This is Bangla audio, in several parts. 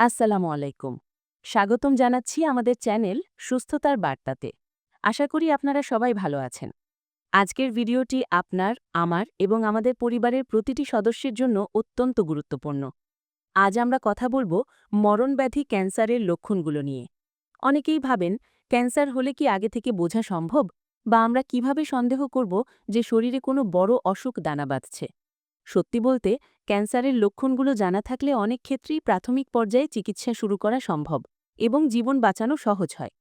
আসসালামু আলাইকুম। স্বাগতম জানাচ্ছি আমাদের চ্যানেল সুস্থতার বার্তাতে। আশা করি আপনারা সবাই ভালো আছেন। আজকের ভিডিওটি আপনার, আমার এবং আমাদের পরিবারের প্রতিটি সদস্যের জন্য অত্যন্ত গুরুত্বপূর্ণ। আজ আমরা কথা বলব মরণব্যাধি ক্যান্সারের লক্ষণগুলো নিয়ে। অনেকেই ভাবেন, ক্যান্সার হলে কি আগে থেকে বোঝা সম্ভব? বা আমরা কিভাবে সন্দেহ করব যে শরীরে কোনো বড় অসুখ দানা বাঁধছে? সত্যি বলতে, ক্যান্সারের লক্ষণগুলো জানা থাকলে অনেক ক্ষেত্রেই প্রাথমিক পর্যায়ে চিকিৎসা শুরু করা সম্ভব এবং জীবন বাঁচানো সহজ হয়।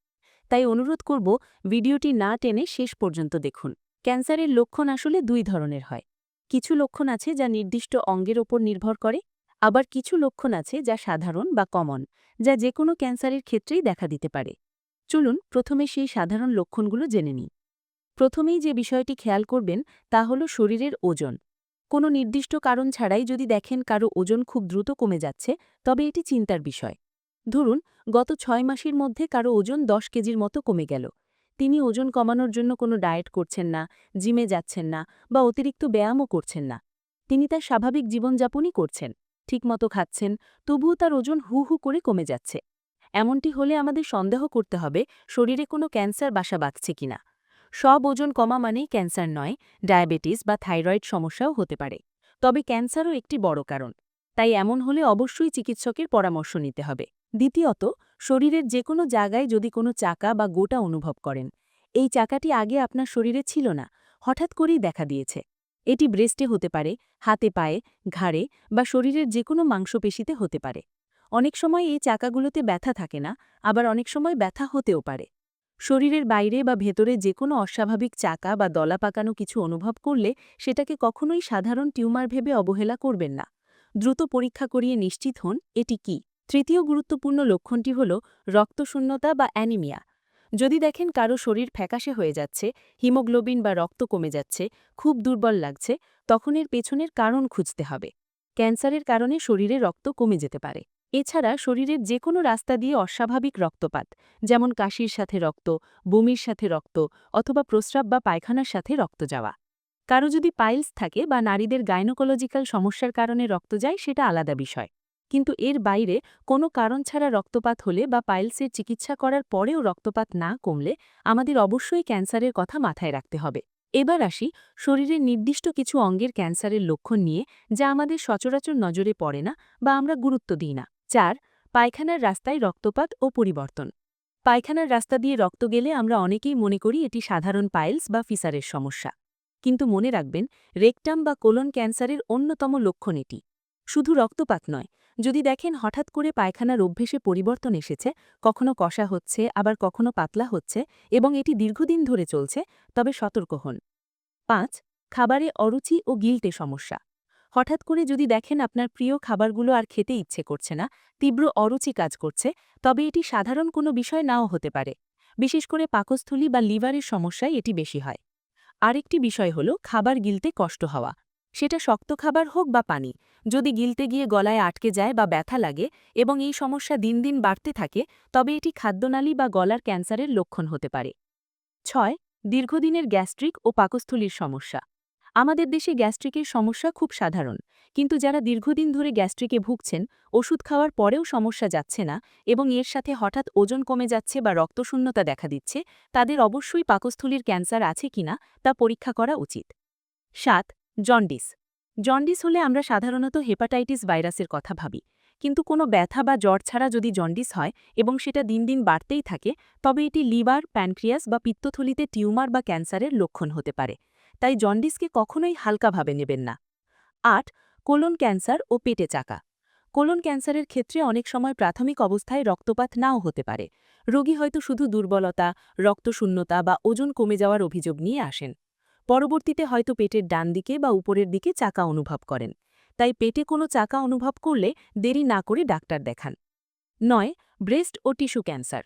তাই অনুরোধ করব, ভিডিওটি না টেনে শেষ পর্যন্ত দেখুন। ক্যান্সারের লক্ষণ আসলে দুই ধরনের হয়। কিছু লক্ষণ আছে যা নির্দিষ্ট অঙ্গের ওপর নির্ভর করে, আবার কিছু লক্ষণ আছে যা সাধারণ বা কমন, যা যে কোনো ক্যান্সারের ক্ষেত্রেই দেখা দিতে পারে। চলুন প্রথমে সেই সাধারণ লক্ষণগুলো জেনে নিই। প্রথমেই যে বিষয়টি খেয়াল করবেন তা হল শরীরের ওজন। কোনো নির্দিষ্ট কারণ ছাড়াই যদি দেখেন কারো ওজন খুব দ্রুত কমে যাচ্ছে, তবে এটি চিন্তার বিষয়। ধরুন, গত ৬ মাসের মধ্যে কারো ওজন ১০ কেজির মতো কমে গেল। তিনি ওজন কমানোর জন্য কোনো ডায়েট করছেন না, জিমে যাচ্ছেন না বা অতিরিক্ত ব্যায়ামও করছেন না। তিনি তার স্বাভাবিক জীবনযাপনই করছেন, ঠিকমতো খাচ্ছেন, তবুও তার ওজন হু হু করে কমে যাচ্ছে। এমনটি হলে আমাদের সন্দেহ করতে হবে শরীরে কোনো ক্যান্সার বাসা বাঁধছে কিনা। সব ওজন কমা মানেই ক্যান্সার নয়, ডায়াবেটিস বা থাইরয়েড সমস্যাও হতে পারে। তবে ক্যান্সারও একটি বড় কারণ। তাই এমন হলে অবশ্যই চিকিৎসকের পরামর্শ নিতে হবে। দ্বিতীয়ত, শরীরের যে কোনো জায়গায় যদি কোনো চাকা বা গোটা অনুভব করেন, এই চাকাটি আগে আপনার শরীরে ছিল না, হঠাৎ করেই দেখা দিয়েছে। এটি ব্রেস্টে হতে পারে, হাতে পায়ে, ঘাড়ে বা শরীরের যে কোনো মাংসপেশিতে হতে পারে। অনেক সময় এই চাকাগুলোতে ব্যথা থাকে না, আবার অনেক সময় ব্যথা হতেও পারে। শরীরের বাইরে বা ভেতরে যে কোনো অস্বাভাবিক চাকা বা দলা পাকানো কিছু অনুভব করলে সেটাকে কখনোই সাধারণ টিউমার ভেবে অবহেলা করবেন না। দ্রুত পরীক্ষা করিয়ে নিশ্চিত হন এটি কি। তৃতীয় গুরুত্বপূর্ণ লক্ষণটি হল রক্তশূন্যতা বা অ্যানিমিয়া। যদি দেখেন কারো শরীর ফ্যাকাশে হয়ে যাচ্ছে, হিমোগ্লোবিন বা রক্ত কমে যাচ্ছে, খুব দুর্বল লাগছে, তখন এর পেছনের কারণ খুঁজতে হবে। ক্যান্সারের কারণে শরীরে রক্ত কমে যেতে পারে। এছাড়া শরীরের যে কোনো রাস্তা দিয়ে অস্বাভাবিক রক্তপাত, যেমন কাশির সাথে রক্ত, বমির সাথে রক্ত অথবা প্রস্রাব বা পায়খানার সাথে রক্ত যাওয়া। কারো যদি পাইলস থাকে বা নারীদের গাইনোকোলজিক্যাল সমস্যার কারণে রক্ত যায়, সেটা আলাদা বিষয়। কিন্তু এর বাইরে কোনো কারণ ছাড়া রক্তপাত হলে বা পাইলসের চিকিৎসা করার পরেও রক্তপাত না কমলে আমাদের অবশ্যই ক্যান্সারের কথা মাথায় রাখতে হবে। এবার আসি শরীরের নির্দিষ্ট কিছু অঙ্গের ক্যান্সারের লক্ষণ নিয়ে, যা আমাদের সচরাচর নজরে পড়ে না বা আমরা গুরুত্ব দিই না। ৪. পায়খানার রাস্তায় রক্তপাত ও পরিবর্তন। পায়খানার রাস্তা দিয়ে রক্ত গেলে আমরা অনেকেই মনে করি এটি সাধারণ পাইলস বা ফিসারের সমস্যা। কিন্তু মনে রাখবেন, রেকটাম বা কোলন ক্যান্সারের অন্যতম লক্ষণ এটি। শুধু রক্তপাত নয়, যদি দেখেন হঠাৎ করে পায়খানার অভ্যেসে পরিবর্তন এসেছে, কখনো কষা হচ্ছে আবার কখনো পাতলা হচ্ছে এবং এটি দীর্ঘদিন ধরে চলছে, তবে সতর্ক হন। ৫. খাবারে অরুচি ও গিলটে সমস্যা। হঠাৎ করে যদি দেখেন আপনার প্রিয় খাবারগুলো আর খেতে ইচ্ছে করছে না, তীব্র অরুচি কাজ করছে, তবে এটি সাধারণ কোনো বিষয় নাও হতে পারে। বিশেষ করে পাকস্থলী বা লিভারের সমস্যায় এটি বেশি হয়। আরেকটি বিষয় হল খাবার গিলতে কষ্ট হওয়া। সেটা শক্ত খাবার হোক বা পানি, যদি গিলতে গিয়ে গলায় আটকে যায় বা ব্যথা লাগে এবং এই সমস্যা দিন দিন বাড়তে থাকে, তবে এটি খাদ্যনালী বা গলার ক্যান্সারের লক্ষণ হতে পারে। ৬. দীর্ঘদিনের গ্যাস্ট্রিক ও পাকস্থলীর সমস্যা। আমাদের দেশে গ্যাস্ট্রিকের সমস্যা খুব সাধারণ, কিন্তু যারা দীর্ঘদিন ধরে গ্যাস্ট্রিকে ভুগছেন, ওষুধ খাওয়ার পরেও সমস্যা যাচ্ছে না এবং এর সাথে হঠাৎ ওজন কমে যাচ্ছে বা রক্তশূন্যতা দেখা দিচ্ছে, তাদের অবশ্যই পাকস্থলীর ক্যান্সার আছে কিনা তা পরীক্ষা করা উচিত। ৭. জন্ডিস। জন্ডিস হলে আমরা সাধারণত হেপাটাইটিস ভাইরাসের কথা ভাবি, কিন্তু কোনো ব্যথা বা জ্বর ছাড়া যদি জন্ডিস হয় এবং সেটা দিন দিন বাড়তেই থাকে, তবে এটি লিভার, প্যানক্রিয়াস বা পিত্তথলিতে টিউমার বা ক্যান্সারের লক্ষণ হতে পারে। তাই জন্ডিসকে কখনোই হালকাভাবে নেবেন না। ৮. কোলন ক্যান্সার ও পেটে চাকা। কোলন ক্যান্সারের ক্ষেত্রে অনেক সময় প্রাথমিক অবস্থায় রক্তপাত নাও হতে পারে। রোগী হয়তো শুধু দুর্বলতা, রক্তশূন্যতা বা ওজন কমে যাওয়ার অভিযোগ নিয়ে আসেন। পরবর্তীতে হয়তো পেটের ডান দিকে বা উপরের দিকে চাকা অনুভব করেন। তাই পেটে কোনো চাকা অনুভব করলে দেরি না করে ডাক্তার দেখান। ৯. ব্রেস্ট ও টিস্যু ক্যান্সার।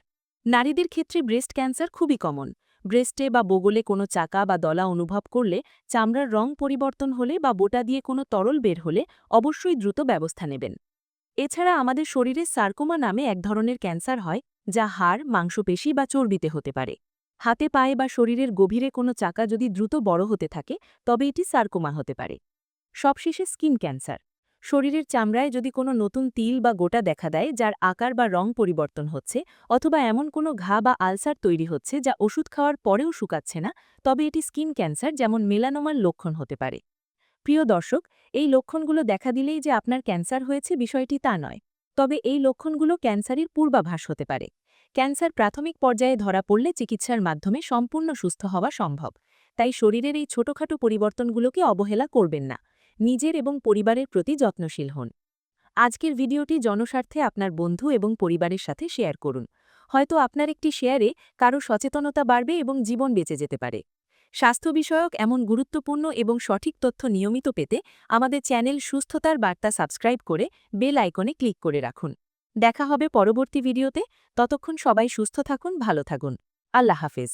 নারীদের ক্ষেত্রে ব্রেস্ট ক্যান্সার খুবই কমন। ব্রেস্টে বা বগলে কোনো চাকা বা দলা অনুভব করলে, চামড়ার রং পরিবর্তন হলে বা বোটা দিয়ে কোনো তরল বের হলে অবশ্যই দ্রুত ব্যবস্থা নেবেন। এছাড়া আমাদের শরীরে সার্কোমা নামে এক ধরনের ক্যান্সার হয়, যা হাড়, মাংসপেশি বা চর্বিতে হতে পারে। হাতে পায়ে বা শরীরের গভীরে কোনো চাকা যদি দ্রুত বড় হতে থাকে, তবে এটি সার্কোমা হতে পারে। সবশেষে স্কিন ক্যান্সার। শরীরের চামড়ায় যদি কোনো নতুন তিল বা গোটা দেখা দেয় যার আকার বা রং পরিবর্তন হচ্ছে, অথবা এমন কোনো ঘা বা আলসার তৈরি হচ্ছে যা ওষুধ খাওয়ার পরেও শুকাচ্ছে না, তবে এটি স্কিন ক্যান্সার যেমন মেলানোমার লক্ষণ হতে পারে। প্রিয় দর্শক, এই লক্ষণগুলো দেখা দিলেই যে আপনার ক্যান্সার হয়েছে বিষয়টি তা নয়। তবে এই লক্ষণগুলো ক্যান্সারের পূর্বাভাস হতে পারে। ক্যান্সার প্রাথমিক পর্যায়ে ধরা পড়লে চিকিৎসার মাধ্যমে সম্পূর্ণ সুস্থ হওয়া সম্ভব। তাই শরীরের এই ছোটখাটো পরিবর্তনগুলোকে অবহেলা করবেন না। নিজের এবং পরিবারের প্রতি যত্নশীল হন। আজকের ভিডিওটি জনস্বার্থে আপনার বন্ধু এবং পরিবারের সাথে শেয়ার করুন। হয়তো আপনার একটি শেয়ারে কারো সচেতনতা বাড়বে এবং জীবন বেঁচে যেতে পারে। স্বাস্থ্য বিষয়ক এমন গুরুত্বপূর্ণ এবং সঠিক তথ্য নিয়মিত পেতে আমাদের চ্যানেল সুস্থতার বার্তা সাবস্ক্রাইব করে বেল আইকনে ক্লিক করে রাখুন। দেখা হবে পরবর্তী ভিডিওতে। ততক্ষণ সবাই সুস্থ থাকুন, ভালো থাকুন। আল্লাহ হাফেজ।